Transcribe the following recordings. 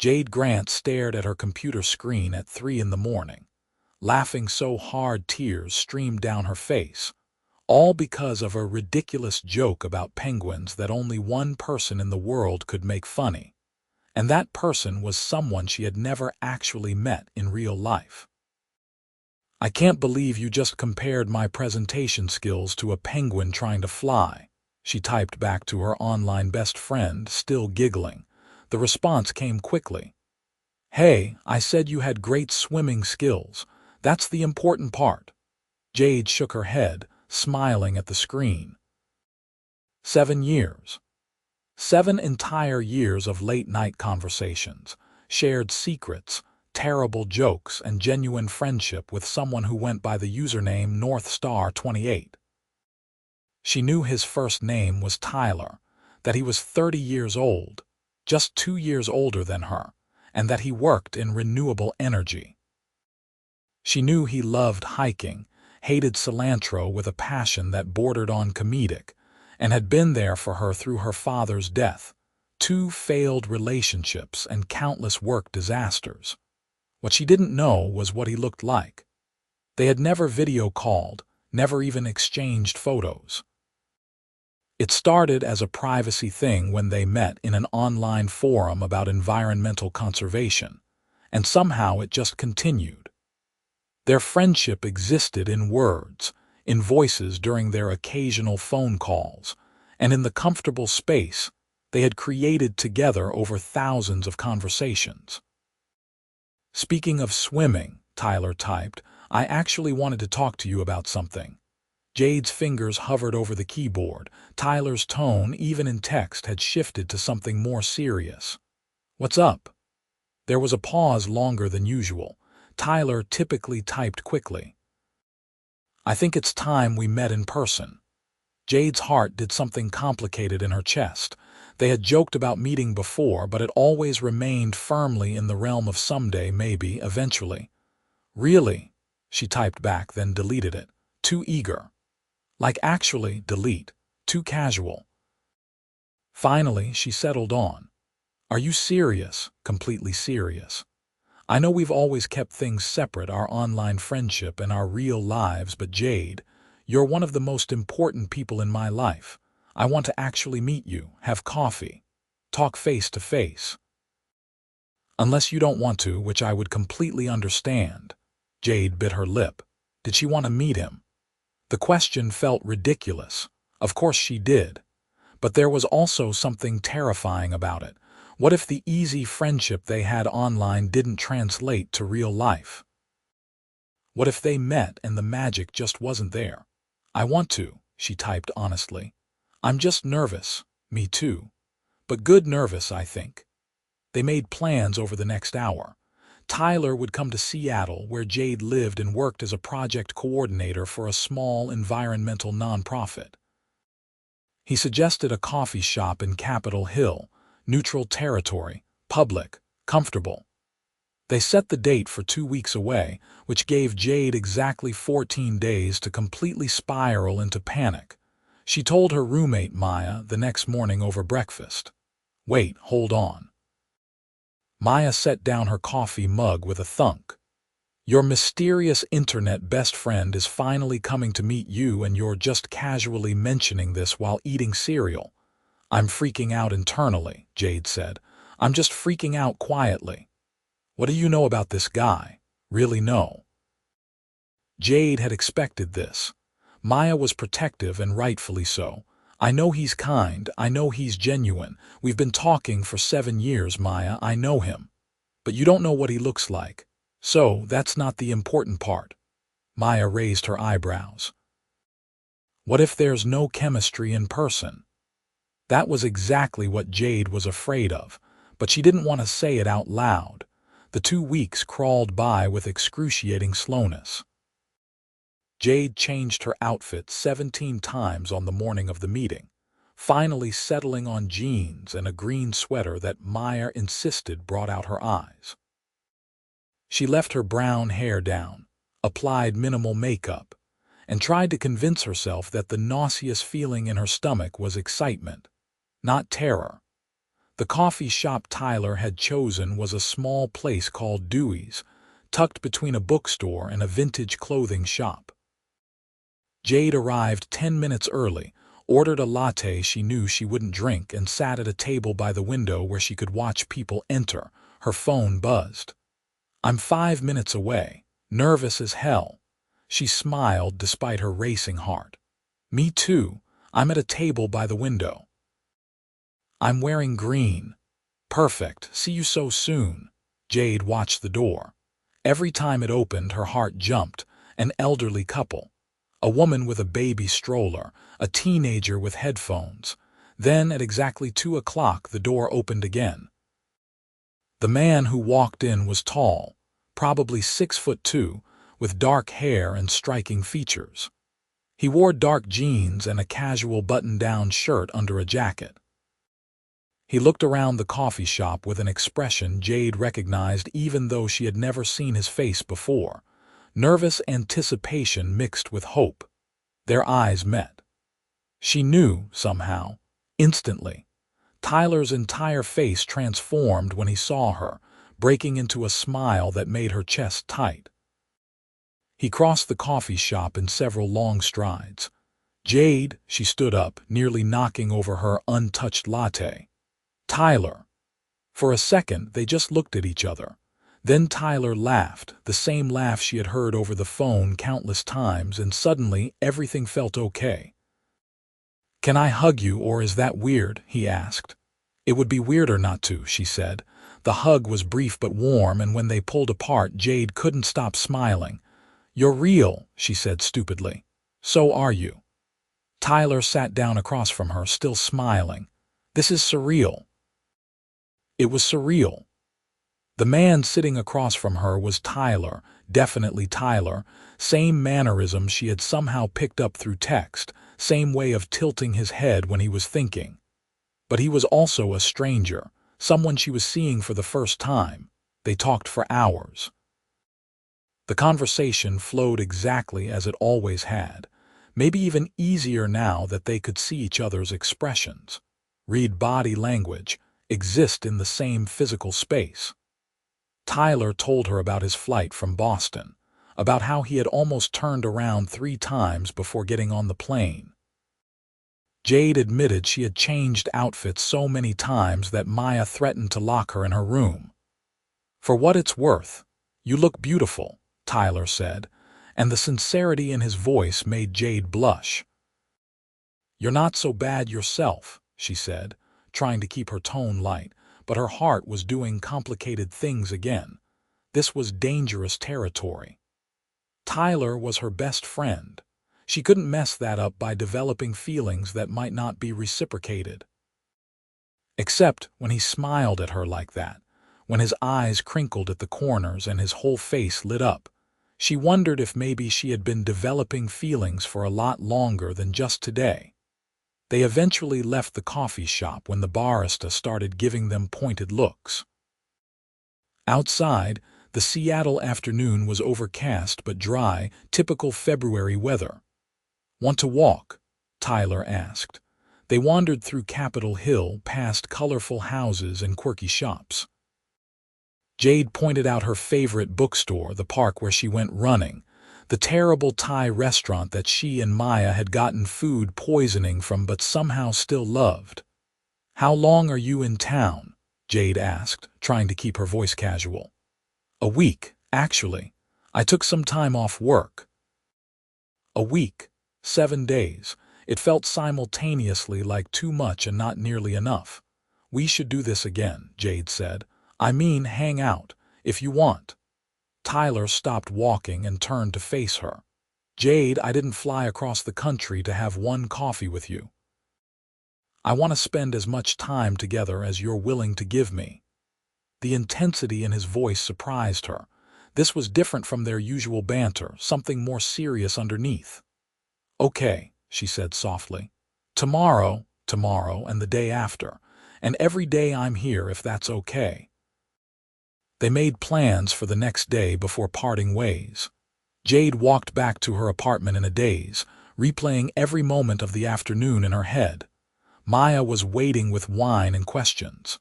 Jade Grant stared at her computer screen at 3 in the morning, laughing so hard tears streamed down her face, all because of a ridiculous joke about penguins that only one person in the world could make funny, and that person was someone she had never actually met in real life. "I can't believe you just compared my presentation skills to a penguin trying to fly," she typed back to her online best friend, still giggling. The response came quickly. "Hey, I said you had great swimming skills. That's the important part." Jade shook her head, smiling at the screen. 7 years. 7 entire years of late-night conversations, shared secrets, terrible jokes, and genuine friendship with someone who went by the username NorthStar28. She knew his first name was Tyler, that he was 30 years old, just 2 years older than her, and that he worked in renewable energy. She knew he loved hiking, hated cilantro with a passion that bordered on comedic, and had been there for her through her father's death, 2 failed relationships, and countless work disasters. What she didn't know was what he looked like. They had never video called, never even exchanged photos. It started as a privacy thing when they met in an online forum about environmental conservation, and somehow it just continued. Their friendship existed in words, in voices during their occasional phone calls, and in the comfortable space they had created together over thousands of conversations. "Speaking of swimming," Tyler typed, "I actually wanted to talk to you about something." Jade's fingers hovered over the keyboard. Tyler's tone, even in text, had shifted to something more serious. "What's up?" There was a pause longer than usual. Tyler typically typed quickly. "I think it's time we met in person." Jade's heart did something complicated in her chest. They had joked about meeting before, but it always remained firmly in the realm of someday, maybe, eventually. "Really?" she typed back, then deleted it. Too eager. Like actually, delete. Too casual. Finally, she settled on. "Are you serious? Completely serious? I know we've always kept things separate, our online friendship and our real lives, but Jade, you're one of the most important people in my life. I want to actually meet you, have coffee, talk face to face." "Unless you don't want to, which I would completely understand." Jade bit her lip. Did she want to meet him? The question felt ridiculous. Of course she did. But there was also something terrifying about it. What if the easy friendship they had online didn't translate to real life? What if they met and the magic just wasn't there? "I want to," she typed honestly. "I'm just nervous." "Me too. But good nervous, I think." They made plans over the next hour. Tyler would come to Seattle, where Jade lived and worked as a project coordinator for a small environmental nonprofit. He suggested a coffee shop in Capitol Hill, neutral territory, public, comfortable. They set the date for 2 weeks away, which gave Jade exactly 14 days to completely spiral into panic. She told her roommate Maya the next morning over breakfast. "Wait, hold on." Maya set down her coffee mug with a thunk. "Your mysterious internet best friend is finally coming to meet you, and you're just casually mentioning this while eating cereal." "I'm freaking out internally," Jade said. "I'm just freaking out quietly." "What do you know about this guy?" "Really know?" Jade had expected this. Maya was protective, and rightfully so. "I know he's kind, I know he's genuine. We've been talking for 7 years, Maya, I know him. But you don't know what he looks like. So, that's not the important part." Maya raised her eyebrows. "What if there's no chemistry in person?" That was exactly what Jade was afraid of, but she didn't want to say it out loud. The 2 weeks crawled by with excruciating slowness. Jade changed her outfit 17 times on the morning of the meeting, finally settling on jeans and a green sweater that Maya insisted brought out her eyes. She left her brown hair down, applied minimal makeup, and tried to convince herself that the nauseous feeling in her stomach was excitement, not terror. The coffee shop Tyler had chosen was a small place called Dewey's, tucked between a bookstore and a vintage clothing shop. Jade arrived 10 minutes early, ordered a latte she knew she wouldn't drink, and sat at a table by the window where she could watch people enter. Her phone buzzed. "I'm 5 minutes away, nervous as hell." She smiled despite her racing heart. "Me too. I'm at a table by the window. I'm wearing green." "Perfect. See you so soon." Jade watched the door. Every time it opened, her heart jumped. An elderly couple. A woman with a baby stroller, a teenager with headphones. Then, at exactly 2 o'clock, the door opened again. The man who walked in was tall, probably 6'2", with dark hair and striking features. He wore dark jeans and a casual button-down shirt under a jacket. He looked around the coffee shop with an expression Jade recognized even though she had never seen his face before. Nervous anticipation mixed with hope. Their eyes met. She knew, somehow, instantly. Tyler's entire face transformed when he saw her, breaking into a smile that made her chest tight. He crossed the coffee shop in several long strides. "Jade," she stood up, nearly knocking over her untouched latte. "Tyler." For a second, they just looked at each other. Then Tyler laughed, the same laugh she had heard over the phone countless times, and suddenly everything felt okay. "Can I hug you, or is that weird?" he asked. "It would be weirder not to," she said. The hug was brief but warm, and when they pulled apart, Jade couldn't stop smiling. "You're real," she said stupidly. "So are you." Tyler sat down across from her, still smiling. "This is surreal." It was surreal. The man sitting across from her was Tyler, definitely Tyler, same mannerisms she had somehow picked up through text, same way of tilting his head when he was thinking. But he was also a stranger, someone she was seeing for the first time. They talked for hours. The conversation flowed exactly as it always had, maybe even easier now that they could see each other's expressions, read body language, exist in the same physical space. Tyler told her about his flight from Boston, about how he had almost turned around 3 times before getting on the plane. Jade admitted she had changed outfits so many times that Maya threatened to lock her in her room. "For what it's worth, you look beautiful," Tyler said, and the sincerity in his voice made Jade blush. "You're not so bad yourself," she said, trying to keep her tone light, but her heart was doing complicated things again. This was dangerous territory. Tyler was her best friend. She couldn't mess that up by developing feelings that might not be reciprocated. Except when he smiled at her like that, when his eyes crinkled at the corners and his whole face lit up. She wondered if maybe she had been developing feelings for a lot longer than just today. They eventually left the coffee shop when the barista started giving them pointed looks. Outside, the Seattle afternoon was overcast but dry, typical February weather. "Want to walk?" Tyler asked. They wandered through Capitol Hill, past colorful houses and quirky shops. Jade pointed out her favorite bookstore, the park where she went running, the terrible Thai restaurant that she and Maya had gotten food poisoning from but somehow still loved. "How long are you in town?" Jade asked, trying to keep her voice casual. "A week, actually. I took some time off work." A week, 7 days. It felt simultaneously like too much and not nearly enough. "We should do this again," Jade said. "I mean, hang out, if you want." Tyler stopped walking and turned to face her. "Jade, I didn't fly across the country to have one coffee with you. I want to spend as much time together as you're willing to give me." The intensity in his voice surprised her. This was different from their usual banter, something more serious underneath. "Okay," she said softly. Tomorrow, and the day after, and every day I'm here if that's okay." They made plans for the next day before parting ways. Jade walked back to her apartment in a daze, replaying every moment of the afternoon in her head. Maya was waiting with wine and questions.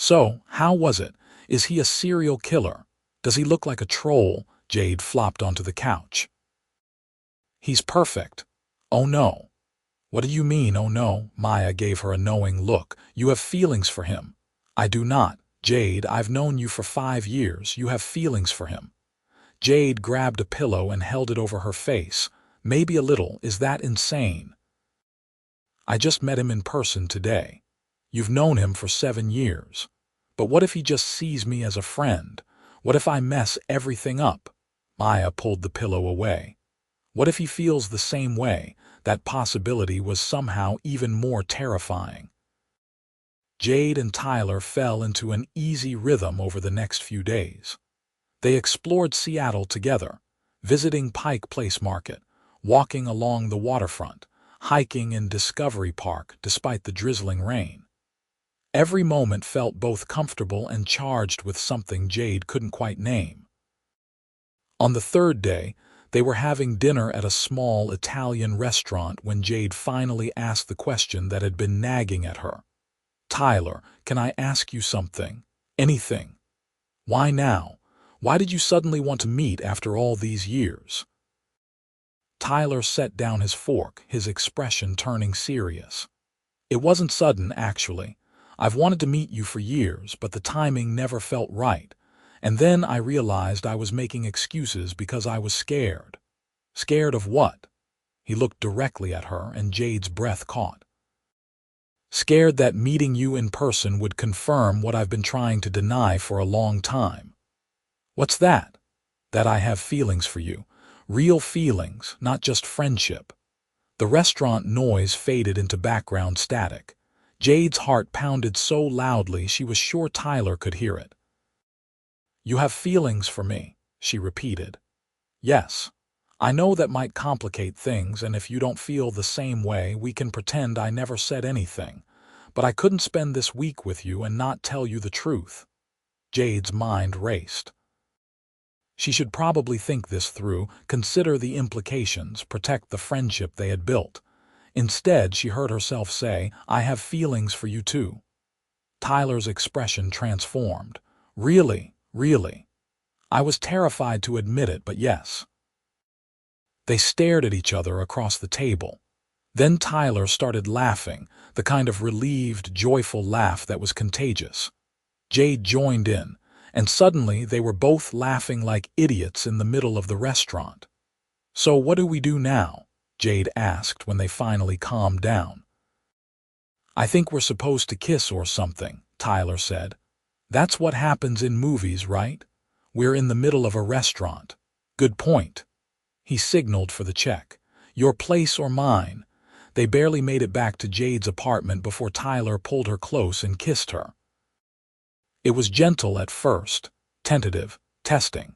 So, how was it? Is he a serial killer? Does he look like a troll? Jade flopped onto the couch. He's perfect. Oh no. What do you mean, oh no? Maya gave her a knowing look. You have feelings for him. I do not. Jade, I've known you for 5 years. You have feelings for him. Jade grabbed a pillow and held it over her face. Maybe a little. Is that insane? I just met him in person today. You've known him for 7 years. But what if he just sees me as a friend? What if I mess everything up? Maya pulled the pillow away. What if he feels the same way? That possibility was somehow even more terrifying. Jade and Tyler fell into an easy rhythm over the next few days. They explored Seattle together, visiting Pike Place Market, walking along the waterfront, hiking in Discovery Park despite the drizzling rain. Every moment felt both comfortable and charged with something Jade couldn't quite name. On the 3rd day, they were having dinner at a small Italian restaurant when Jade finally asked the question that had been nagging at her. Tyler, can I ask you something? Anything? Why now? Why did you suddenly want to meet after all these years? Tyler set down his fork, his expression turning serious. It wasn't sudden, actually. I've wanted to meet you for years, but the timing never felt right. And then I realized I was making excuses because I was scared. Scared of what? He looked directly at her, and Jade's breath caught. Scared that meeting you in person would confirm what I've been trying to deny for a long time. What's that? That I have feelings for you. Real feelings, not just friendship. The restaurant noise faded into background static. Jade's heart pounded so loudly she was sure Tyler could hear it. You have feelings for me, she repeated. Yes. I know that might complicate things, and if you don't feel the same way, we can pretend I never said anything. But I couldn't spend this week with you and not tell you the truth. Jade's mind raced. She should probably think this through, consider the implications, protect the friendship they had built. Instead, she heard herself say, I have feelings for you too. Tyler's expression transformed. Really, really. I was terrified to admit it, but yes. They stared at each other across the table. Then Tyler started laughing, the kind of relieved, joyful laugh that was contagious. Jade joined in, and suddenly they were both laughing like idiots in the middle of the restaurant. So what do we do now? Jade asked when they finally calmed down. I think we're supposed to kiss or something, Tyler said. That's what happens in movies, right? We're in the middle of a restaurant. Good point. He signaled for the check. Your place or mine? They barely made it back to Jade's apartment before Tyler pulled her close and kissed her. It was gentle at first, tentative, testing.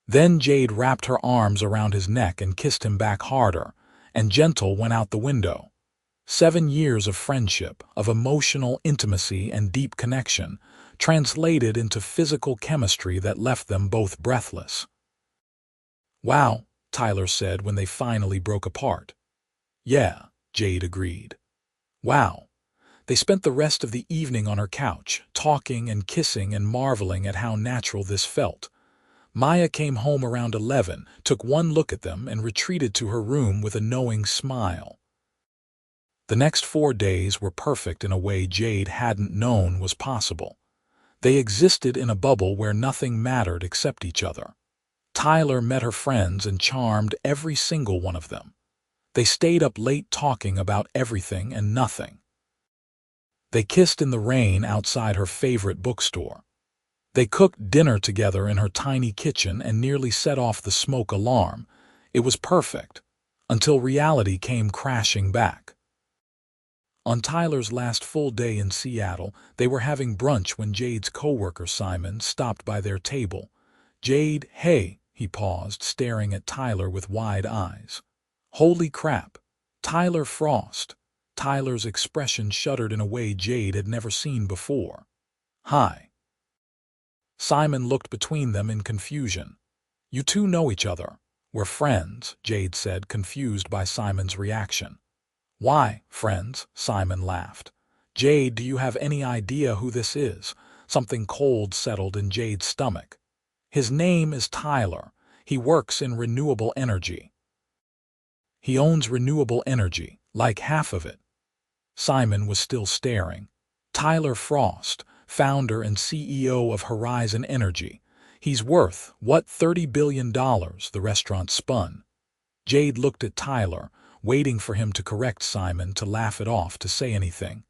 Then Jade wrapped her arms around his neck and kissed him back harder, and gentle went out the window. 7 years of friendship, of emotional intimacy and deep connection, translated into physical chemistry that left them both breathless. Wow, Tyler said when they finally broke apart. Yeah, Jade agreed. Wow. They spent the rest of the evening on her couch, talking and kissing and marveling at how natural this felt. Maya came home around 11, took one look at them, and retreated to her room with a knowing smile. The next 4 days were perfect in a way Jade hadn't known was possible. They existed in a bubble where nothing mattered except each other. Tyler met her friends and charmed every single one of them. They stayed up late talking about everything and nothing. They kissed in the rain outside her favorite bookstore. They cooked dinner together in her tiny kitchen and nearly set off the smoke alarm. It was perfect, until reality came crashing back. On Tyler's last full day in Seattle, they were having brunch when Jade's coworker Simon stopped by their table. Jade, hey, he paused, staring at Tyler with wide eyes. Holy crap, Tyler Frost. Tyler's expression shuddered in a way Jade had never seen before. Hi. Simon looked between them in confusion. You two know each other. We're friends, Jade said, confused by Simon's reaction. Why, friends? Simon laughed. Jade, do you have any idea who this is? Something cold settled in Jade's stomach. His name is Tyler. He works in renewable energy. He owns renewable energy, like half of it. Simon was still staring. Tyler Frost, founder and CEO of Horizon Energy. He's worth, what, $30 billion, the restaurant spun. Jade looked at Tyler, waiting for him to correct Simon, to laugh it off, to say anything.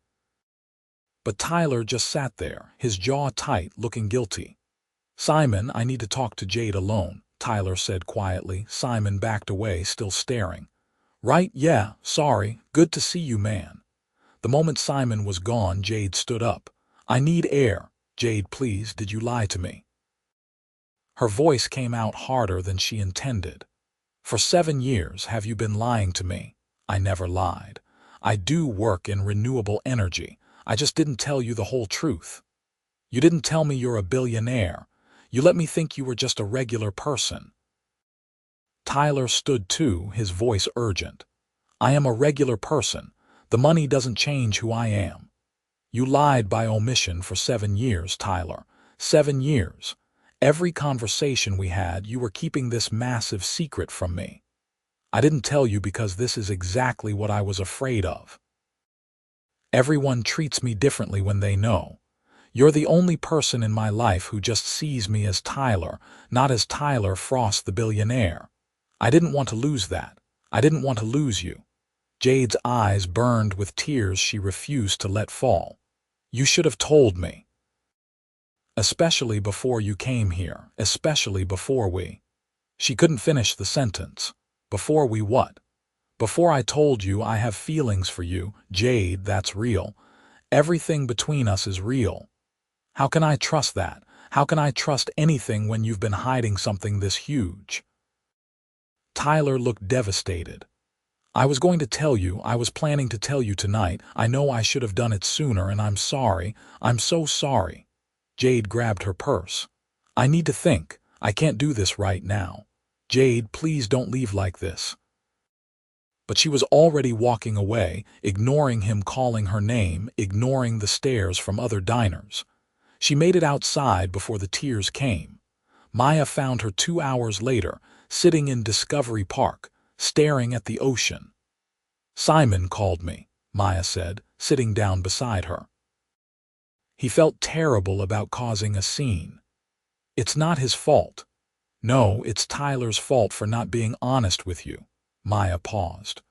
But Tyler just sat there, his jaw tight, looking guilty. Simon, I need to talk to Jade alone, Tyler said quietly. Simon backed away, still staring. Right, yeah, sorry, good to see you, man. The moment Simon was gone, Jade stood up. I need air. Jade, please, did you lie to me? Her voice came out harder than she intended. For 7 years have you been lying to me? I never lied. I do work in renewable energy. I just didn't tell you the whole truth. You didn't tell me you're a billionaire. You let me think you were just a regular person. Tyler stood too, his voice urgent. I am a regular person. The money doesn't change who I am. You lied by omission for 7 years, Tyler. 7 years. Every conversation we had, you were keeping this massive secret from me. I didn't tell you because this is exactly what I was afraid of. Everyone treats me differently when they know. You're the only person in my life who just sees me as Tyler, not as Tyler Frost the billionaire. I didn't want to lose that. I didn't want to lose you. Jade's eyes burned with tears she refused to let fall. You should have told me. Especially before you came here, especially before we. She couldn't finish the sentence. Before we what? Before I told you I have feelings for you, Jade, that's real. Everything between us is real. How can I trust that? How can I trust anything when you've been hiding something this huge? Tyler looked devastated. I was going to tell you, I was planning to tell you tonight. I know I should have done it sooner, and I'm sorry. I'm so sorry. Jade grabbed her purse. I need to think. I can't do this right now. Jade, please don't leave like this. But she was already walking away, ignoring him calling her name, ignoring the stares from other diners. She made it outside before the tears came. Maya found her 2 hours later, sitting in Discovery Park, staring at the ocean. Simon called me, Maya said, sitting down beside her. He felt terrible about causing a scene. It's not his fault. No, it's Tyler's fault for not being honest with you. Maya paused.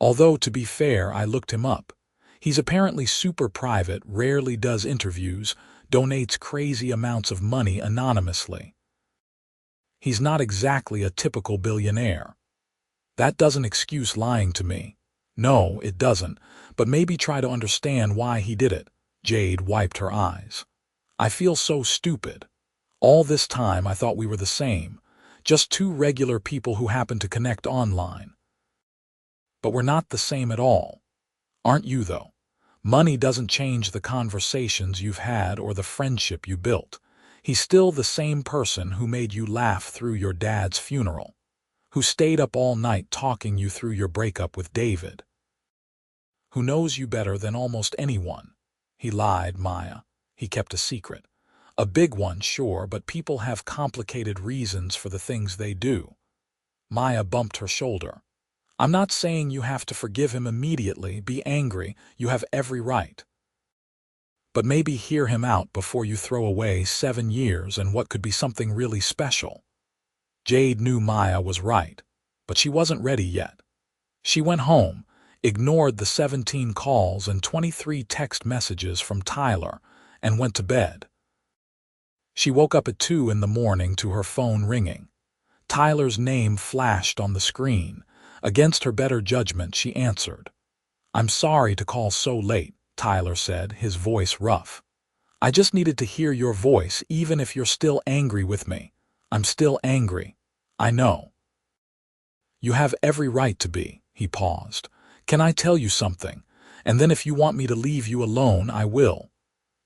Although, to be fair, I looked him up. He's apparently super private, rarely does interviews, donates crazy amounts of money anonymously. He's not exactly a typical billionaire. That doesn't excuse lying to me. No, it doesn't, but maybe try to understand why he did it. Jade wiped her eyes. I feel so stupid. All this time I thought we were the same, just two regular people who happen to connect online. But we're not the same at all. Aren't you, though? Money doesn't change the conversations you've had or the friendship you built. He's still the same person who made you laugh through your dad's funeral, who stayed up all night talking you through your breakup with David, who knows you better than almost anyone. He lied, Maya. He kept a secret. A big one, sure, but people have complicated reasons for the things they do. Maya bumped her shoulder. I'm not saying you have to forgive him immediately, be angry, you have every right. But maybe hear him out before you throw away 7 years and what could be something really special. Jade knew Maya was right, but she wasn't ready yet. She went home, ignored the 17 calls and 23 text messages from Tyler, and went to bed. She woke up at 2 in the morning to her phone ringing. Tyler's name flashed on the screen. Against her better judgment, she answered. I'm sorry to call so late, Tyler said, his voice rough. I just needed to hear your voice, even if you're still angry with me. I'm still angry. I know. You have every right to be. He paused. Can I tell you something? And then if you want me to leave you alone, I will.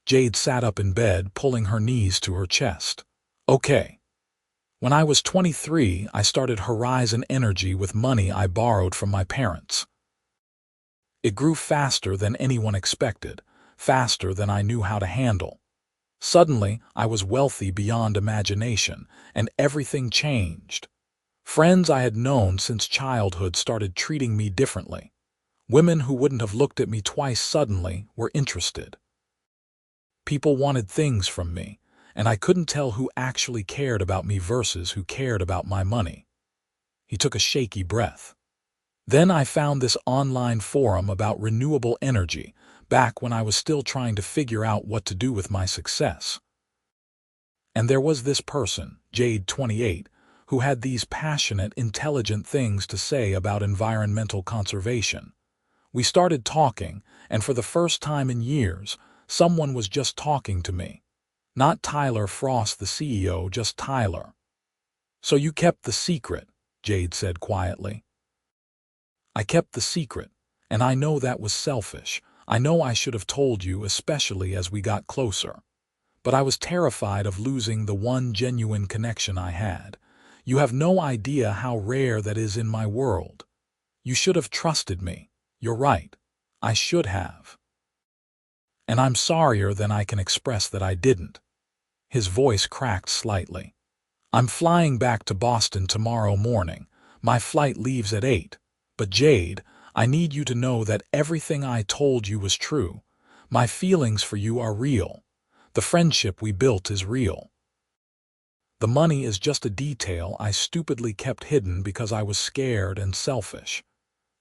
Jade sat up in bed, pulling her knees to her chest. Okay. When I was 23, I started Horizon Energy with money I borrowed from my parents. It grew faster than anyone expected, faster than I knew how to handle. Suddenly, I was wealthy beyond imagination, and everything changed. Friends I had known since childhood started treating me differently. Women who wouldn't have looked at me twice suddenly were interested. People wanted things from me, and I couldn't tell who actually cared about me versus who cared about my money. He took a shaky breath. Then I found this online forum about renewable energy, back when I was still trying to figure out what to do with my success. And there was this person, Jade 28, who had these passionate, intelligent things to say about environmental conservation. We started talking, and for the first time in years, someone was just talking to me. Not Tyler Frost, the CEO, just Tyler. "So you kept the secret," Jade said quietly. "I kept the secret, and I know that was selfish. I know I should have told you, especially as we got closer. But I was terrified of losing the one genuine connection I had. You have no idea how rare that is in my world. You should have trusted me. You're right. I should have. And I'm sorrier than I can express that I didn't." His voice cracked slightly. "I'm flying back to Boston tomorrow morning. My flight leaves at 8. But Jade, I need you to know that everything I told you was true. My feelings for you are real. The friendship we built is real. The money is just a detail I stupidly kept hidden because I was scared and selfish."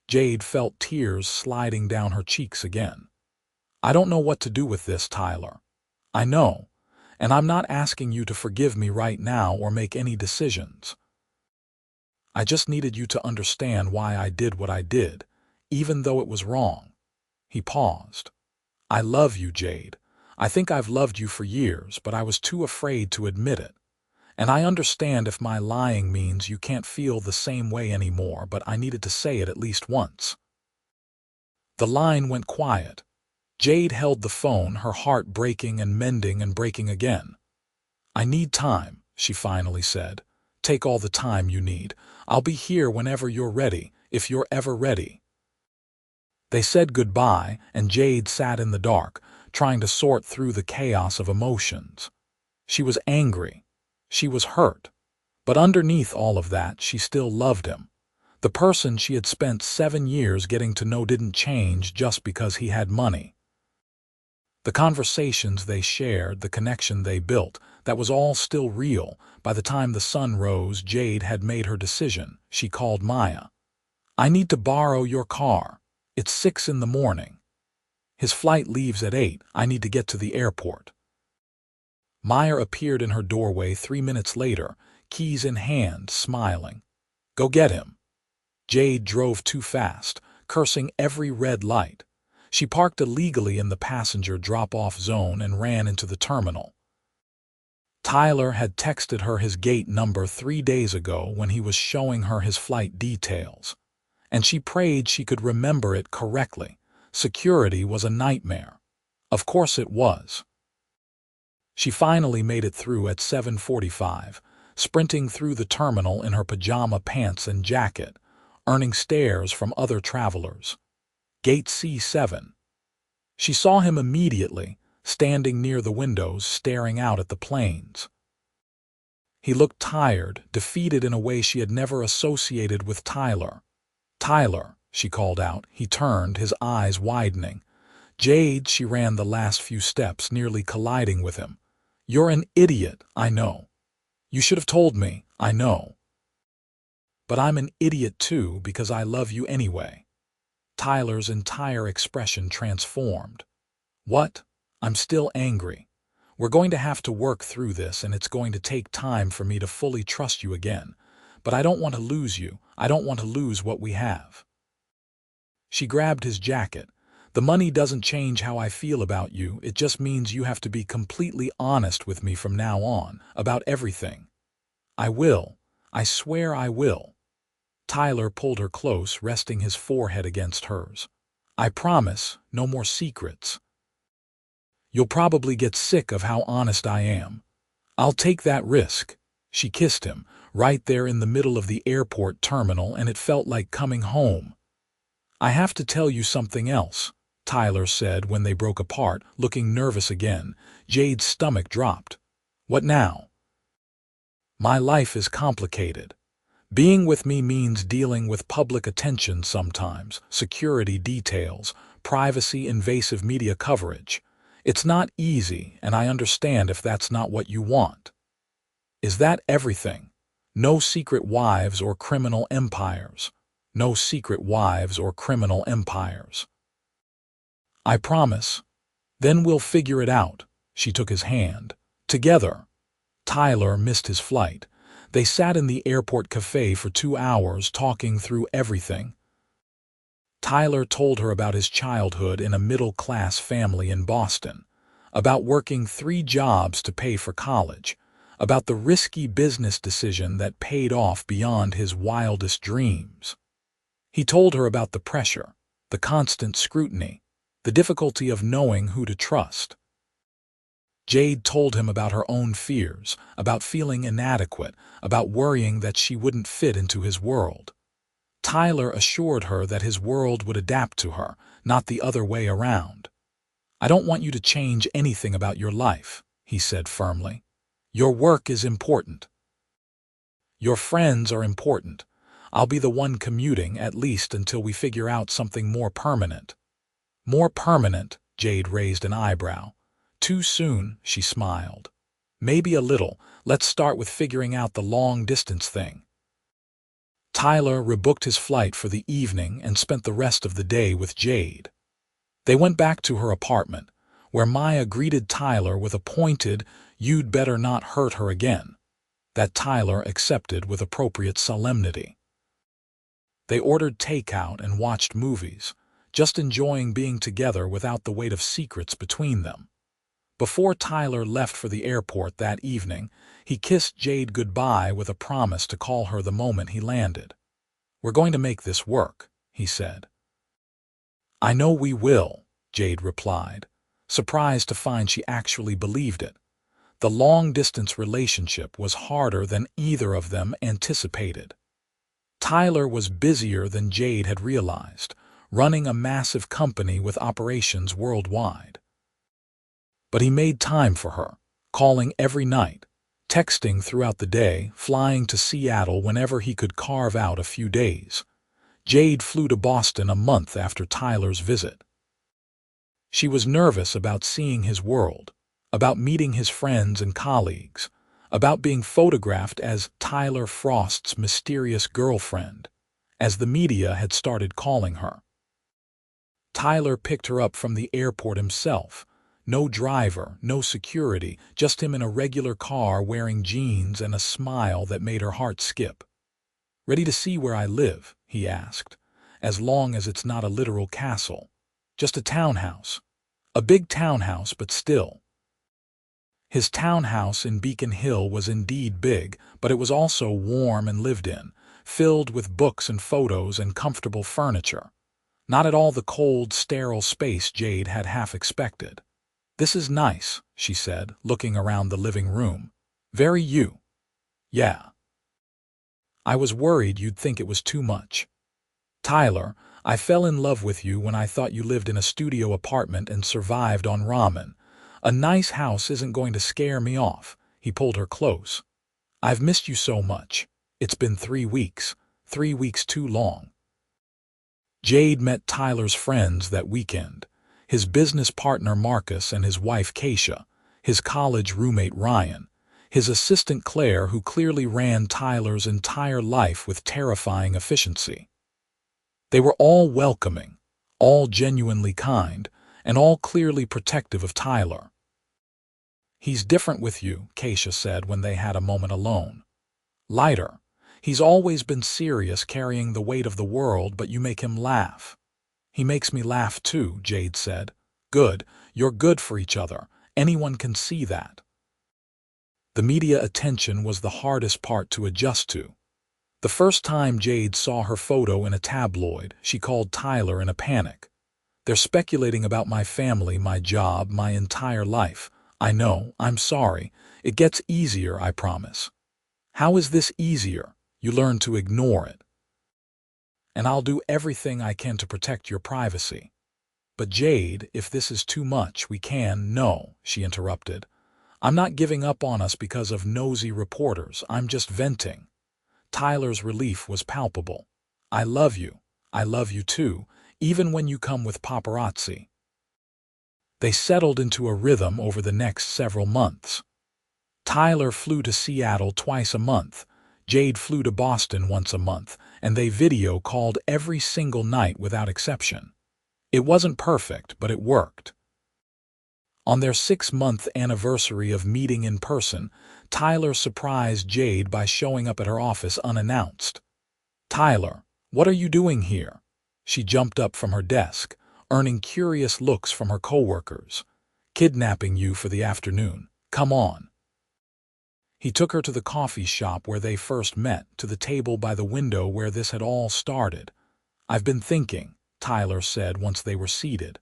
Jade felt tears sliding down her cheeks again. "I don't know what to do with this, Tyler. I know, and I'm not asking you to forgive me right now or make any decisions. I just needed you to understand why I did what I did, even though it was wrong." He paused. "I love you, Jade. I think I've loved you for years, but I was too afraid to admit it. And I understand if my lying means you can't feel the same way anymore, but I needed to say it at least once." The line went quiet. Jade held the phone, her heart breaking and mending and breaking again. "I need time," she finally said. "Take all the time you need. I'll be here whenever you're ready, if you're ever ready." They said goodbye, and Jade sat in the dark, trying to sort through the chaos of emotions. She was angry. She was hurt. But underneath all of that, she still loved him. The person she had spent 7 years getting to know didn't change just because he had money. The conversations they shared, the connection they built, that was all still real. By the time the sun rose, Jade had made her decision. She called Maya. "I need to borrow your car. It's 6 in the morning. His flight leaves at 8. I need to get to the airport." Maya appeared in her doorway 3 minutes later, keys in hand, smiling. "Go get him." Jade drove too fast, cursing every red light. She parked illegally in the passenger drop-off zone and ran into the terminal. Tyler had texted her his gate number 3 days ago when he was showing her his flight details. And she prayed she could remember it correctly. Security was a nightmare. Of course it was. She finally made it through at 7:45, sprinting through the terminal in her pajama pants and jacket, earning stares from other travelers. Gate C7. She saw him immediately, standing near the windows staring out at the planes. He looked tired, defeated in a way she had never associated with Tyler. "Tyler," she called out. He turned, his eyes widening. "Jade," she ran the last few steps, nearly colliding with him. "You're an idiot, I know. You should have told me, I know. But I'm an idiot too because I love you anyway." Tyler's entire expression transformed. "What? I'm still angry. We're going to have to work through this, and it's going to take time for me to fully trust you again. But I don't want to lose you. I don't want to lose what we have." She grabbed his jacket. "The money doesn't change how I feel about you. It just means you have to be completely honest with me from now on, about everything." "I will. I swear I will." Tyler pulled her close, resting his forehead against hers. "I promise, no more secrets. You'll probably get sick of how honest I am. I'll take that risk." She kissed him, right there in the middle of the airport terminal, and it felt like coming home. "I have to tell you something else," Tyler said when they broke apart, looking nervous again. Jade's stomach dropped. What now? My life is complicated. Being with me means dealing with public attention sometimes, security details, privacy, invasive media coverage. It's not easy, and I understand if that's not what you want. Is that everything? No secret wives or criminal empires. No secret wives or criminal empires. I promise. Then we'll figure it out. She took his hand. Together. Tyler missed his flight. They sat in the airport cafe for 2 hours talking through everything. Tyler told her about his childhood in a middle-class family in Boston, about working 3 jobs to pay for college, about the risky business decision that paid off beyond his wildest dreams. He told her about the pressure, the constant scrutiny, the difficulty of knowing who to trust. Jade told him about her own fears, about feeling inadequate, about worrying that she wouldn't fit into his world. Tyler assured her that his world would adapt to her, not the other way around. I don't want you to change anything about your life, he said firmly. Your work is important. Your friends are important. I'll be the one commuting, at least until we figure out something more permanent. More permanent, Jade raised an eyebrow. Too soon, she smiled. Maybe a little. Let's start with figuring out the long-distance thing. Tyler rebooked his flight for the evening and spent the rest of the day with Jade. They went back to her apartment, where Maya greeted Tyler with a pointed, "You'd better not hurt her again," that Tyler accepted with appropriate solemnity. They ordered takeout and watched movies, just enjoying being together without the weight of secrets between them. Before Tyler left for the airport that evening, he kissed Jade goodbye with a promise to call her the moment he landed. "We're going to make this work," he said. "I know we will," Jade replied, surprised to find she actually believed it. The long-distance relationship was harder than either of them anticipated. Tyler was busier than Jade had realized, running a massive company with operations worldwide. But he made time for her, calling every night, texting throughout the day, flying to Seattle whenever he could carve out a few days. Jade flew to Boston a month after Tyler's visit. She was nervous about seeing his world, about meeting his friends and colleagues, about being photographed as Tyler Frost's mysterious girlfriend, as the media had started calling her. Tyler picked her up from the airport himself. No driver, no security, just him in a regular car wearing jeans and a smile that made her heart skip. "Ready to see where I live?" he asked. "As long as it's not a literal castle. Just a townhouse. A big townhouse, but still." His townhouse in Beacon Hill was indeed big, but it was also warm and lived in, filled with books and photos and comfortable furniture. Not at all the cold, sterile space Jade had half expected. "This is nice," she said, looking around the living room. "Very you." "Yeah. I was worried you'd think it was too much. Tyler, I fell in love with you when I thought you lived in a studio apartment and survived on ramen. A nice house isn't going to scare me off." He pulled her close. "I've missed you so much. It's been 3 weeks. 3 weeks too long." Jade met Tyler's friends that weekend. His business partner Marcus and his wife Keisha, his college roommate Ryan, his assistant Claire, who clearly ran Tyler's entire life with terrifying efficiency. They were all welcoming, all genuinely kind, and all clearly protective of Tyler. "He's different with you," Keisha said when they had a moment alone. "Lighter. He's always been serious, carrying the weight of the world, but you make him laugh." "He makes me laugh too," Jade said. "Good. You're good for each other. Anyone can see that." The media attention was the hardest part to adjust to. The first time Jade saw her photo in a tabloid, she called Tyler in a panic. "They're speculating about my family, my job, my entire life. I know, I'm sorry. It gets easier, I promise." "How is this easier? You learn to ignore it." "And I'll do everything I can to protect your privacy." But Jade, if this is too much, we can— No, she interrupted. I'm not giving up on us because of nosy reporters. I'm just venting. Tyler's relief was palpable. I love you. I love you too, even when you come with paparazzi. They settled into a rhythm over the next several months. Tyler flew to Seattle twice a month. Jade flew to Boston once a month, and they video called every single night without exception. It wasn't perfect, but it worked. On their 6-month anniversary of meeting in person, Tyler surprised Jade by showing up at her office unannounced. "Tyler, what are you doing here?" She jumped up from her desk, earning curious looks from her coworkers. "Kidnapping you for the afternoon. Come on." He took her to the coffee shop where they first met, to the table by the window where this had all started. "I've been thinking," Tyler said once they were seated.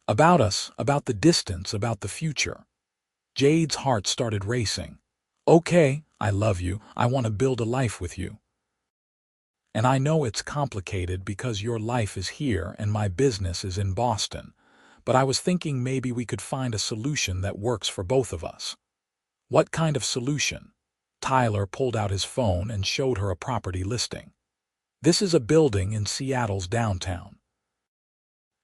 "About us, about the distance, about the future." Jade's heart started racing. "Okay, I love you. I want to build a life with you. And I know it's complicated because your life is here and my business is in Boston. But I was thinking maybe we could find a solution that works for both of us." "What kind of solution?" Tyler pulled out his phone and showed her a property listing. "This is a building in Seattle's downtown.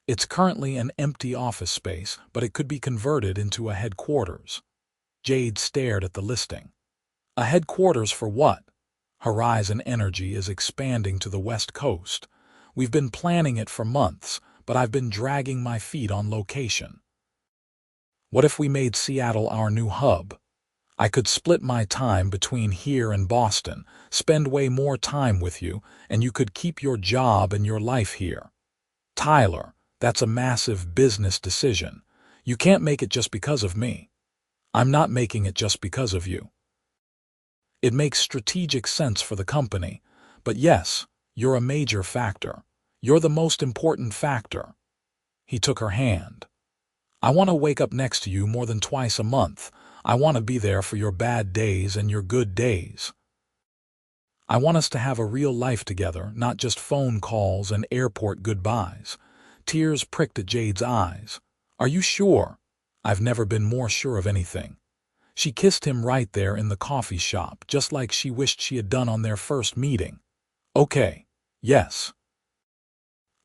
It's currently an empty office space, but it could be converted into a headquarters." Jade stared at the listing. "A headquarters for what?" "Horizon Energy is expanding to the West Coast. We've been planning it for months, but I've been dragging my feet on location. What if we made Seattle our new hub? I could split my time between here and Boston, spend way more time with you, and you could keep your job and your life here." "Tyler, that's a massive business decision. You can't make it just because of me." "I'm not making it just because of you. It makes strategic sense for the company. But yes, you're a major factor. You're the most important factor." He took her hand. "I want to wake up next to you more than twice a month. I want to be there for your bad days and your good days. I want us to have a real life together, not just phone calls and airport goodbyes." Tears pricked at Jade's eyes. "Are you sure?" "I've never been more sure of anything." She kissed him right there in the coffee shop, just like she wished she had done on their first meeting. "Okay, yes.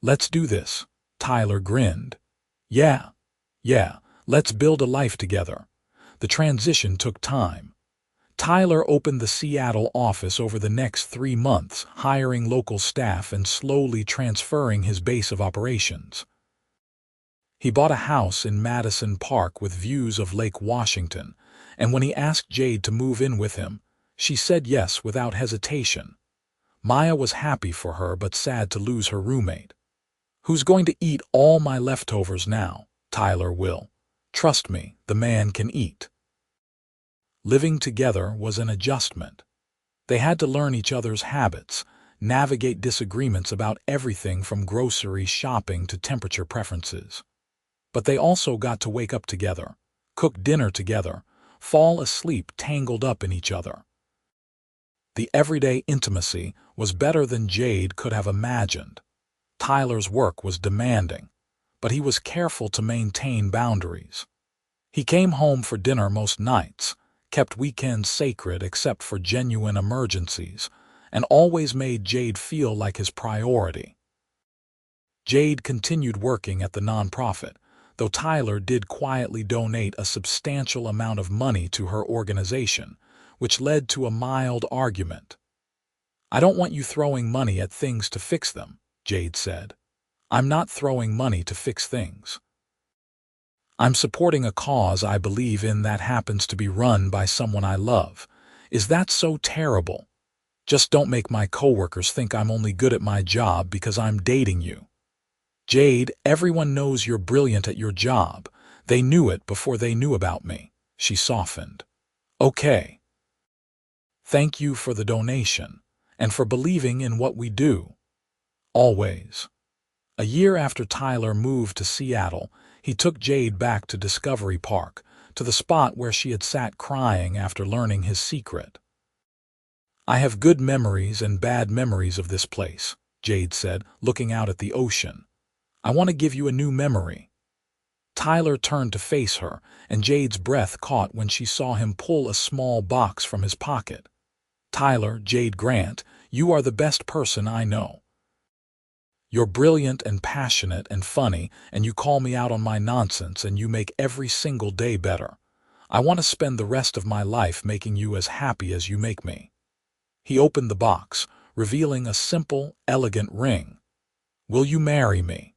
Let's do this." Tyler grinned. Yeah, let's build a life together." The transition took time. Tyler opened the Seattle office over the next 3 months, hiring local staff and slowly transferring his base of operations. He bought a house in Madison Park with views of Lake Washington, and when he asked Jade to move in with him, she said yes without hesitation. Maya was happy for her but sad to lose her roommate. "Who's going to eat all my leftovers now?" "Tyler will. Trust me, the man can eat." Living together was an adjustment. They had to learn each other's habits, navigate disagreements about everything from grocery shopping to temperature preferences. But they also got to wake up together, cook dinner together, fall asleep tangled up in each other. The everyday intimacy was better than Jade could have imagined. Tyler's work was demanding, but he was careful to maintain boundaries. He came home for dinner most nights, kept weekends sacred except for genuine emergencies, and always made Jade feel like his priority. Jade continued working at the nonprofit, though Tyler did quietly donate a substantial amount of money to her organization, which led to a mild argument. "I don't want you throwing money at things to fix them," Jade said. "I'm not throwing money to fix things. I'm supporting a cause I believe in that happens to be run by someone I love. Is that so terrible? Just don't make my coworkers think I'm only good at my job because I'm dating you." "Jade, everyone knows you're brilliant at your job. They knew it before they knew about me." She softened. "Okay. Thank you for the donation, and for believing in what we do. Always." A year after Tyler moved to Seattle, he took Jade back to Discovery Park, to the spot where she had sat crying after learning his secret. "I have good memories and bad memories of this place," Jade said, looking out at the ocean. "I want to give you a new memory. Tyler turned to face her, and Jade's breath caught when she saw him pull a small box from his pocket. "Tyler, Jade Grant, you are the best person I know. You're brilliant and passionate and funny, and you call me out on my nonsense, and you make every single day better. I want to spend the rest of my life making you as happy as you make me." He opened the box, revealing a simple, elegant ring. "Will you marry me?"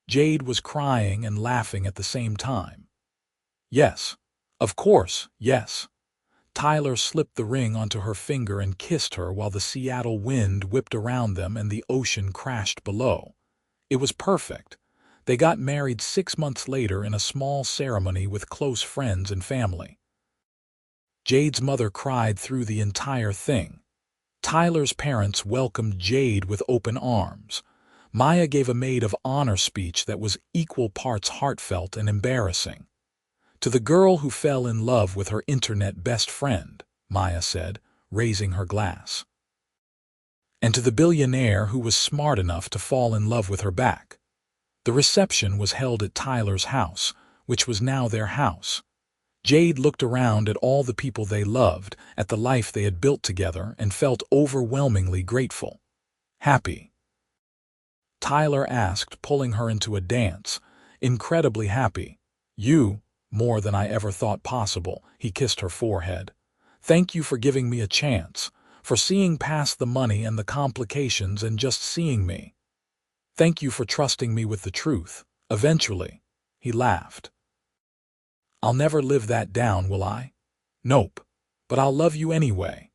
Jade was crying and laughing at the same time. "Yes. Of course, yes." Tyler slipped the ring onto her finger and kissed her while the Seattle wind whipped around them and the ocean crashed below. It was perfect. They got married 6 months later in a small ceremony with close friends and family. Jade's mother cried through the entire thing. Tyler's parents welcomed Jade with open arms. Maya gave a maid of honor speech that was equal parts heartfelt and embarrassing. "To the girl who fell in love with her internet best friend," Maya said, raising her glass. "And to the billionaire who was smart enough to fall in love with her back." The reception was held at Tyler's house, which was now their house. Jade looked around at all the people they loved, at the life they had built together, and felt overwhelmingly grateful. "Happy?" Tyler asked, pulling her into a dance. "Incredibly happy. You, more than I ever thought possible." He kissed her forehead. "Thank you for giving me a chance, for seeing past the money and the complications and just seeing me. Thank you for trusting me with the truth, eventually." He laughed. "I'll never live that down, will I? Nope. But I'll love you anyway."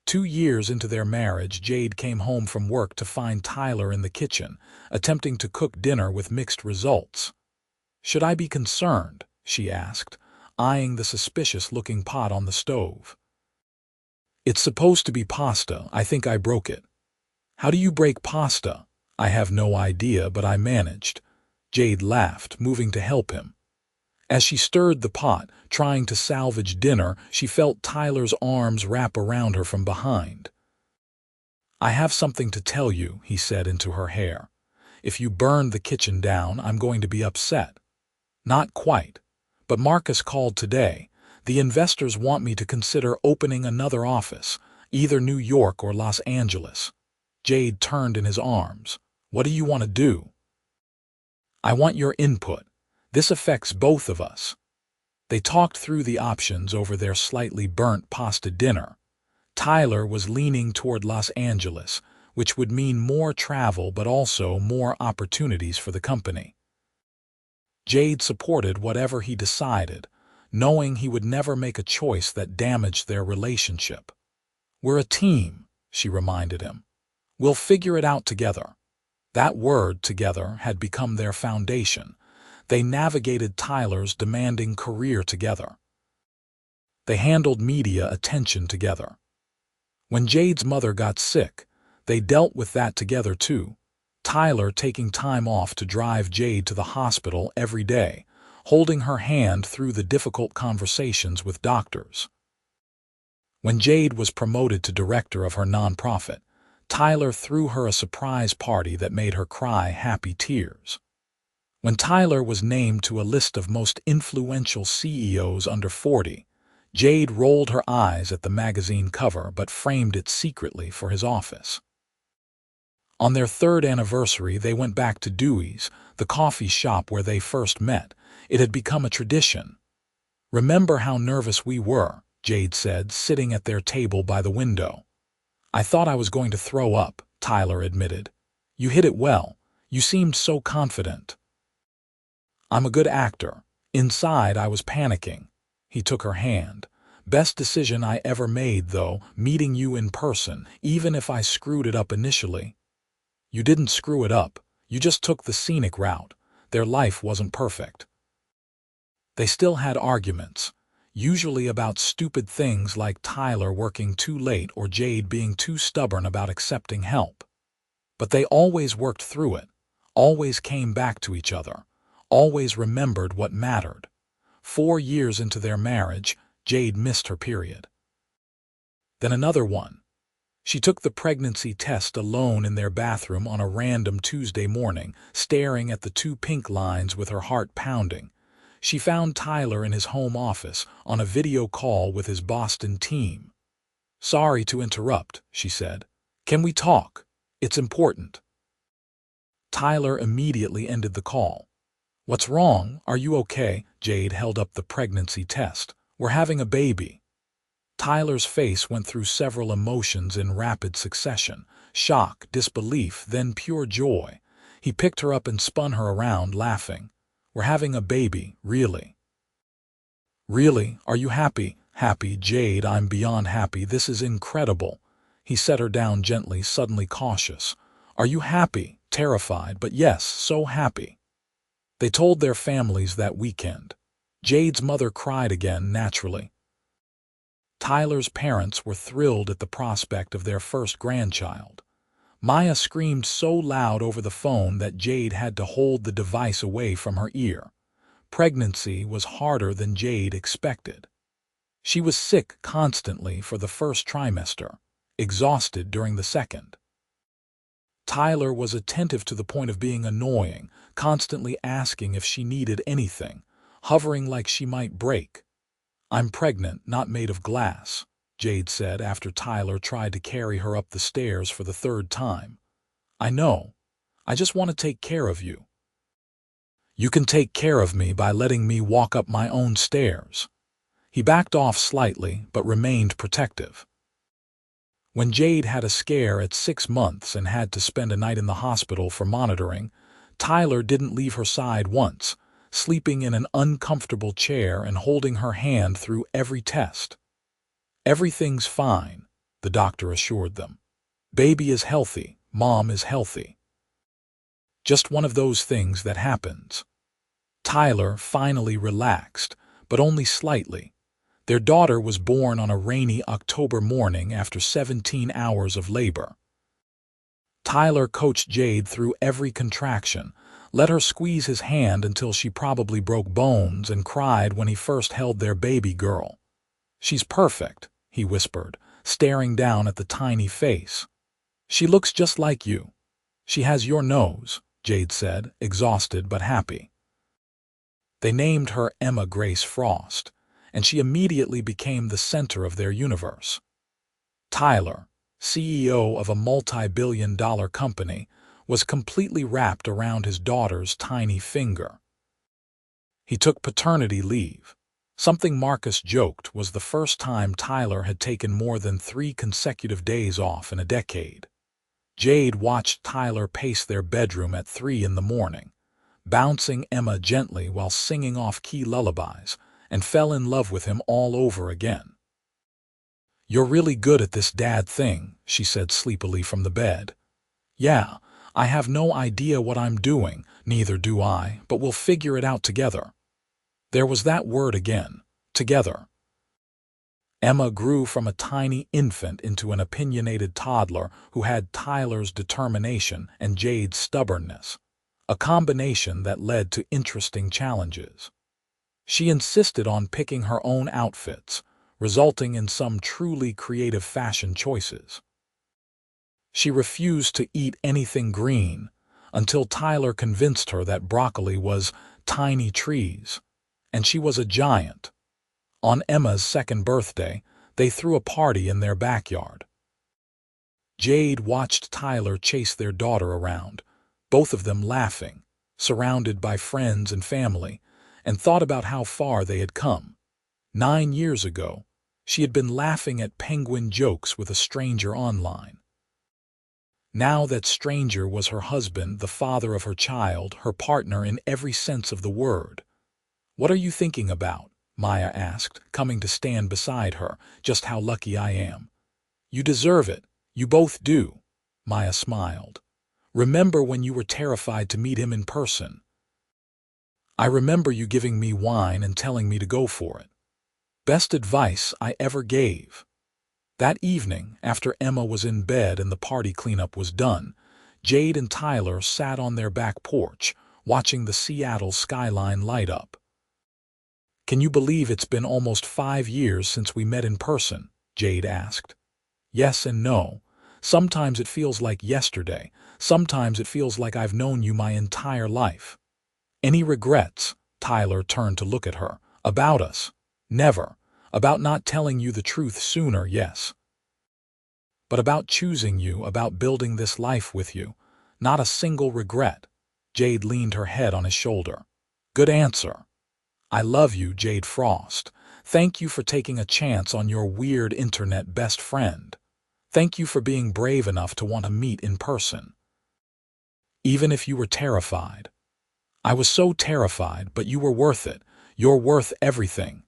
2 years into their marriage, Jade came home from work to find Tyler in the kitchen, attempting to cook dinner with mixed results. "Should I be concerned?" she asked, eyeing the suspicious-looking pot on the stove. "It's supposed to be pasta. I think I broke it." "How do you break pasta?" "I have no idea, but I managed." Jade laughed, moving to help him. As she stirred the pot, trying to salvage dinner, she felt Tyler's arms wrap around her from behind. "I have something to tell you," he said into her hair. "If you burn the kitchen down, I'm going to be upset." "Not quite. But Marcus called today. The investors want me to consider opening another office, either New York or Los Angeles." Jade turned in his arms. "What do you want to do?" "I want your input. This affects both of us." They talked through the options over their slightly burnt pasta dinner. Tyler was leaning toward Los Angeles, which would mean more travel but also more opportunities for the company. Jade supported whatever he decided, knowing he would never make a choice that damaged their relationship. "We're a team," she reminded him. "We'll figure it out together." That word, together, had become their foundation. They navigated Tyler's demanding career together. They handled media attention together. When Jade's mother got sick, they dealt with that together too. Tyler taking time off to drive Jade to the hospital every day, holding her hand through the difficult conversations with doctors. When Jade was promoted to director of her nonprofit, Tyler threw her a surprise party that made her cry happy tears. When Tyler was named to a list of most influential CEOs under 40, Jade rolled her eyes at the magazine cover but framed it secretly for his office. On their 3rd anniversary, they went back to Dewey's, the coffee shop where they first met. It had become a tradition. "Remember how nervous we were," Jade said, sitting at their table by the window. "I thought I was going to throw up," Tyler admitted. "You hit it well. You seemed so confident." "I'm a good actor. Inside, I was panicking." He took her hand. "Best decision I ever made, though, meeting you in person, even if I screwed it up initially." "You didn't screw it up. You just took the scenic route. Their life wasn't perfect." They still had arguments, usually about stupid things like Tyler working too late or Jade being too stubborn about accepting help. But they always worked through it, always came back to each other, always remembered what mattered. 4 years into their marriage, Jade missed her period. Then another one. She took the pregnancy test alone in their bathroom on a random Tuesday morning, staring at the two pink lines with her heart pounding. She found Tyler in his home office, on a video call with his Boston team. "Sorry to interrupt," she said. "Can we talk? It's important." Tyler immediately ended the call. "What's wrong? Are you okay?" Jade held up the pregnancy test. "We're having a baby." Tyler's face went through several emotions in rapid succession: shock, disbelief, then pure joy. He picked her up and spun her around, laughing. "We're having a baby, really?" "Really? Are you happy?" "Happy, Jade, I'm beyond happy. This is incredible." He set her down gently, suddenly cautious. "Are you happy?" "Terrified, but yes, so happy." They told their families that weekend. Jade's mother cried again, naturally. Tyler's parents were thrilled at the prospect of their first grandchild. Maya screamed so loud over the phone that Jade had to hold the device away from her ear. Pregnancy was harder than Jade expected. She was sick constantly for the first trimester, exhausted during the second. Tyler was attentive to the point of being annoying, constantly asking if she needed anything, hovering like she might break. "I'm pregnant, not made of glass," Jade said after Tyler tried to carry her up the stairs for the third time. "I know. I just want to take care of you." "You can take care of me by letting me walk up my own stairs." He backed off slightly, but remained protective. When Jade had a scare at 6 months and had to spend a night in the hospital for monitoring, Tyler didn't leave her side once, sleeping in an uncomfortable chair and holding her hand through every test. "Everything's fine," the doctor assured them. "Baby is healthy, mom is healthy. Just one of those things that happens." Tyler finally relaxed, but only slightly. Their daughter was born on a rainy October morning after 17 hours of labor. Tyler coached Jade through every contraction, let her squeeze his hand until she probably broke bones, and cried when he first held their baby girl. "She's perfect," he whispered, staring down at the tiny face. "She looks just like you. She has your nose," Jade said, exhausted but happy. They named her Emma Grace Frost, and she immediately became the center of their universe. Tyler, CEO of a multi-billion-dollar company, was completely wrapped around his daughter's tiny finger. He took paternity leave. Something Marcus joked was the first time Tyler had taken more than 3 consecutive days off in a decade. Jade watched Tyler pace their bedroom at 3 in the morning, bouncing Emma gently while singing off-key lullabies, and fell in love with him all over again. "You're really good at this dad thing," she said sleepily from the bed. "Yeah, I have no idea what I'm doing, neither do I, but we'll figure it out together." There was that word again, together. Emma grew from a tiny infant into an opinionated toddler who had Tyler's determination and Jade's stubbornness, a combination that led to interesting challenges. She insisted on picking her own outfits, resulting in some truly creative fashion choices. She refused to eat anything green until Tyler convinced her that broccoli was tiny trees, and she was a giant. On Emma's second birthday, they threw a party in their backyard. Jade watched Tyler chase their daughter around, both of them laughing, surrounded by friends and family, and thought about how far they had come. 9 years ago, she had been laughing at penguin jokes with a stranger online. Now that stranger was her husband, the father of her child, her partner in every sense of the word. "What are you thinking about?" Maya asked, coming to stand beside her. "Just how lucky I am." "You deserve it. You both do." Maya smiled. "Remember when you were terrified to meet him in person?" "I remember you giving me wine and telling me to go for it. Best advice I ever gave." That evening, after Emma was in bed and the party cleanup was done, Jade and Tyler sat on their back porch, watching the Seattle skyline light up. "Can you believe it's been almost 5 years since we met in person?" Jade asked. "Yes and no. Sometimes it feels like yesterday. Sometimes it feels like I've known you my entire life. Any regrets? Tyler turned to look at her. About us? Never. About not telling you the truth sooner, yes. But about choosing you, about building this life with you. Not a single regret. Jade leaned her head on his shoulder. Good answer. I love you, Jade Frost. Thank you for taking a chance on your weird internet best friend. Thank you for being brave enough to want to meet in person. Even if you were terrified. I was so terrified, but you were worth it. You're worth everything.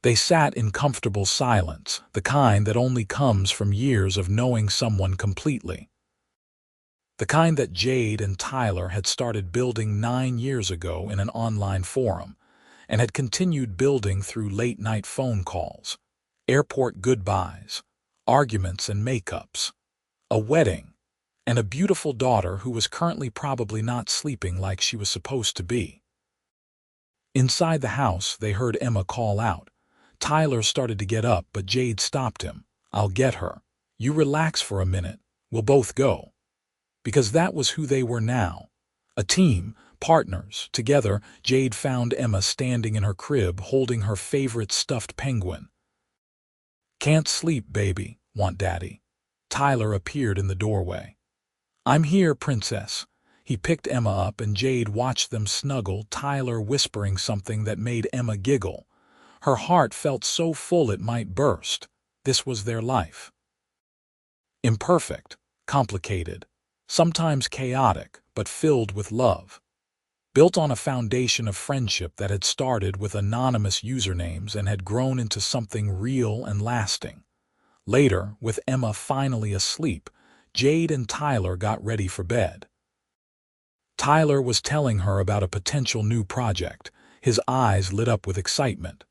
They sat in comfortable silence, the kind that only comes from years of knowing someone completely. The kind that Jade and Tyler had started building 9 years ago in an online forum, and had continued building through late-night phone calls, airport goodbyes, arguments and makeups, a wedding, and a beautiful daughter who was currently probably not sleeping like she was supposed to be. Inside the house, they heard Emma call out. Tyler started to get up, but Jade stopped him. I'll get her. You relax for a minute. We'll both go. Because that was who they were now. A team, partners. Together, Jade found Emma standing in her crib holding her favorite stuffed penguin. Can't sleep, baby. Want daddy? Tyler appeared in the doorway. I'm here, princess. He picked Emma up and Jade watched them snuggle, Tyler whispering something that made Emma giggle. Her heart felt so full it might burst. This was their life. Imperfect, complicated, sometimes chaotic, but filled with love. Built on a foundation of friendship that had started with anonymous usernames and had grown into something real and lasting. Later, with Emma finally asleep, Jade and Tyler got ready for bed. Tyler was telling her about a potential new project. His eyes lit up with excitement.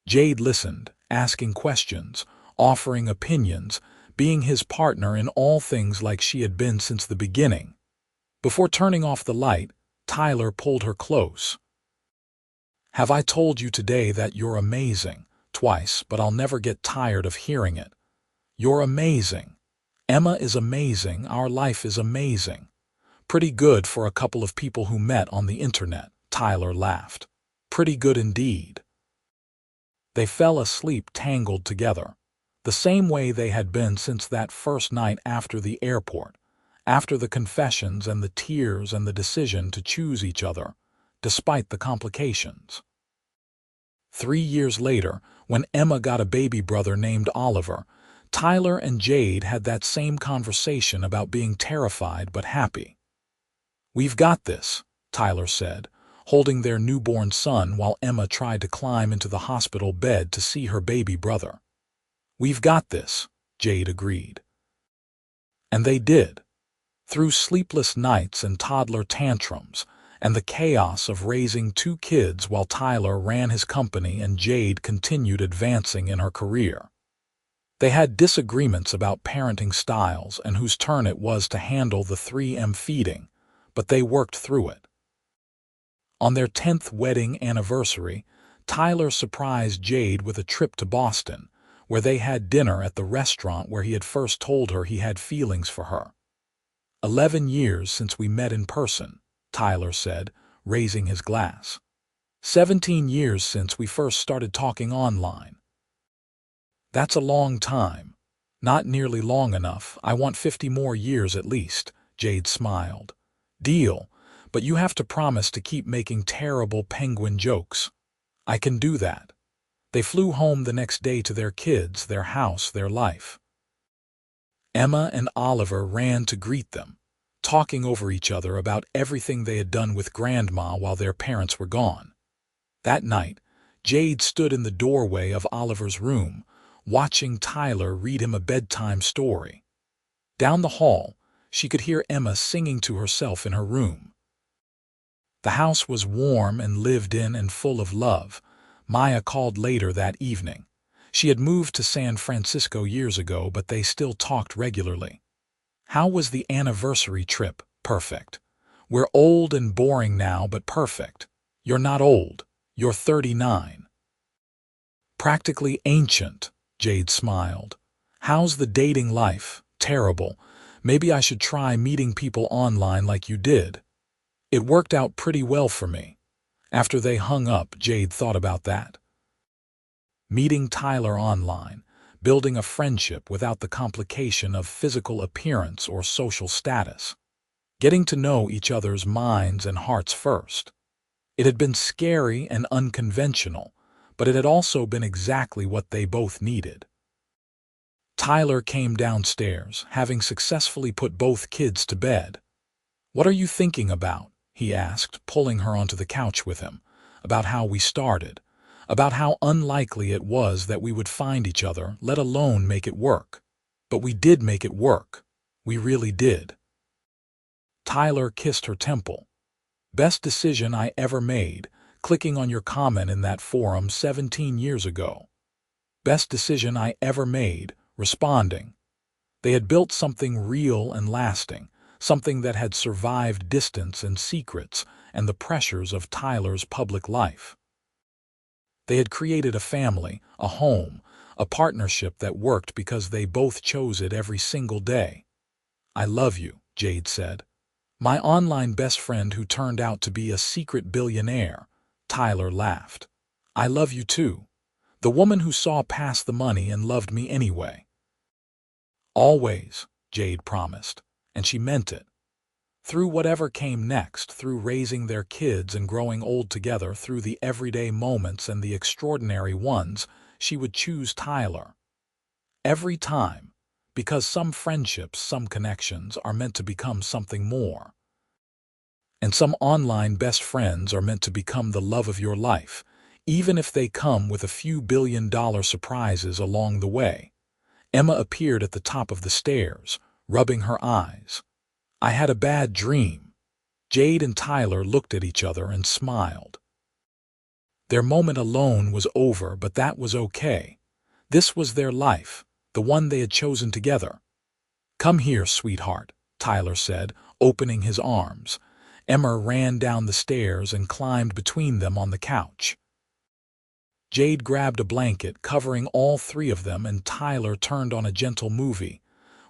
Jade listened, asking questions, offering opinions, being his partner in all things like she had been since the beginning. Before turning off the light, Tyler pulled her close. Have I told you today that you're amazing? Twice, but I'll never get tired of hearing it. You're amazing. Emma is amazing. Our life is amazing. Pretty good for a couple of people who met on the internet, Tyler laughed. Pretty good indeed. They fell asleep tangled together, the same way they had been since that first night after the airport, after the confessions and the tears and the decision to choose each other, despite the complications. 3 years later, when Emma got a baby brother named Oliver, Tyler and Jade had that same conversation about being terrified but happy. We've got this, Tyler said, holding their newborn son while Emma tried to climb into the hospital bed to see her baby brother. We've got this, Jade agreed. And they did. Through sleepless nights and toddler tantrums, and the chaos of raising 2 kids while Tyler ran his company and Jade continued advancing in her career. They had disagreements about parenting styles and whose turn it was to handle the 3M feeding, but they worked through it. On their 10th wedding anniversary, Tyler surprised Jade with a trip to Boston, where they had dinner at the restaurant where he had first told her he had feelings for her. 11 years since we met in person, Tyler said, raising his glass. 17 years since we first started talking online. That's a long time. Not nearly long enough. I want 50 more years at least, Jade smiled. Deal. But you have to promise to keep making terrible penguin jokes. I can do that. They flew home the next day to their kids, their house, their life. Emma and Oliver ran to greet them, talking over each other about everything they had done with Grandma while their parents were gone. That night, Jade stood in the doorway of Oliver's room, watching Tyler read him a bedtime story. Down the hall, she could hear Emma singing to herself in her room. The house was warm and lived in and full of love. Maya called later that evening. She had moved to San Francisco years ago, but they still talked regularly. How was the anniversary trip? Perfect. We're old and boring now, but perfect. You're not old. You're 39. Practically ancient, Jade smiled. How's the dating life? terrible. Maybe I should try meeting people online like you did. It worked out pretty well for me." After they hung up, Jade thought about that. Meeting Tyler online, building a friendship without the complication of physical appearance or social status. Getting to know each other's minds and hearts first. It had been scary and unconventional, but it had also been exactly what they both needed. Tyler came downstairs, having successfully put both kids to bed. "What are you thinking about?" he asked, pulling her onto the couch with him. "About how we started. About how unlikely it was that we would find each other, let alone make it work. But we did make it work. We really did." Tyler kissed her temple. "Best decision I ever made, clicking on your comment in that forum 17 years ago. Best decision I ever made, responding." They had built something real and lasting, something that had survived distance and secrets and the pressures of Tyler's public life. They had created a family, a home, a partnership that worked because they both chose it every single day. "I love you," Jade said. "My online best friend who turned out to be a secret billionaire." Tyler laughed. "I love you too. The woman who saw past the money and loved me anyway." "Always," Jade promised, and she meant it. Through whatever came next, through raising their kids and growing old together, through the everyday moments and the extraordinary ones, she would choose Tyler. Every time, because some friendships, some connections are meant to become something more. And some online best friends are meant to become the love of your life, even if they come with a few billion-dollar surprises along the way. Emma appeared at the top of the stairs, rubbing her eyes. "I had a bad dream." Jade and Tyler looked at each other and smiled. Their moment alone was over, but that was okay. This was their life, the one they had chosen together. "Come here, sweetheart," Tyler said, opening his arms. Emma ran down the stairs and climbed between them on the couch. Jade grabbed a blanket covering all three of them, and Tyler turned on a gentle movie.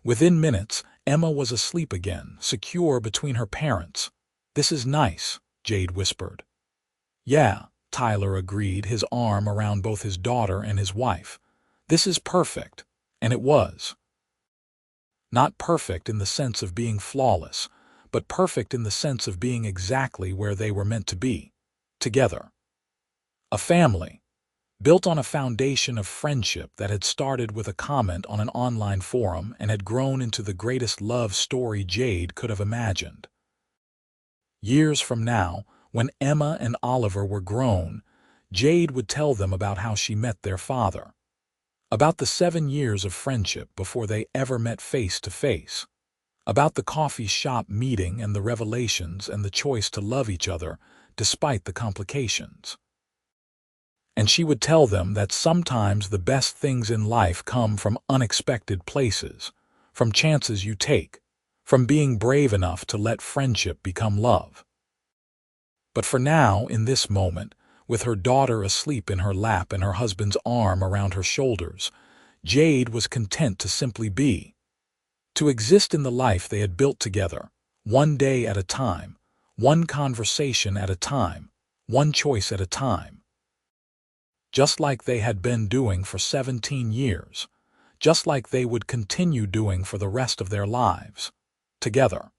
Within minutes, Emma was asleep again, secure between her parents. "This is nice," Jade whispered. "Yeah," Tyler agreed, his arm around both his daughter and his wife. "This is perfect." And it was. Not perfect in the sense of being flawless, but perfect in the sense of being exactly where they were meant to be, together. A family, built on a foundation of friendship that had started with a comment on an online forum and had grown into the greatest love story Jade could have imagined. Years from now, when Emma and Oliver were grown, Jade would tell them about how she met their father. About the 7 years of friendship before they ever met face to face. About the coffee shop meeting and the revelations and the choice to love each other despite the complications. And she would tell them that sometimes the best things in life come from unexpected places, from chances you take, from being brave enough to let friendship become love. But for now, in this moment, with her daughter asleep in her lap and her husband's arm around her shoulders, Jade was content to simply be. To exist in the life they had built together, one day at a time, one conversation at a time, one choice at a time. Just like they had been doing for 17 years, just like they would continue doing for the rest of their lives, together.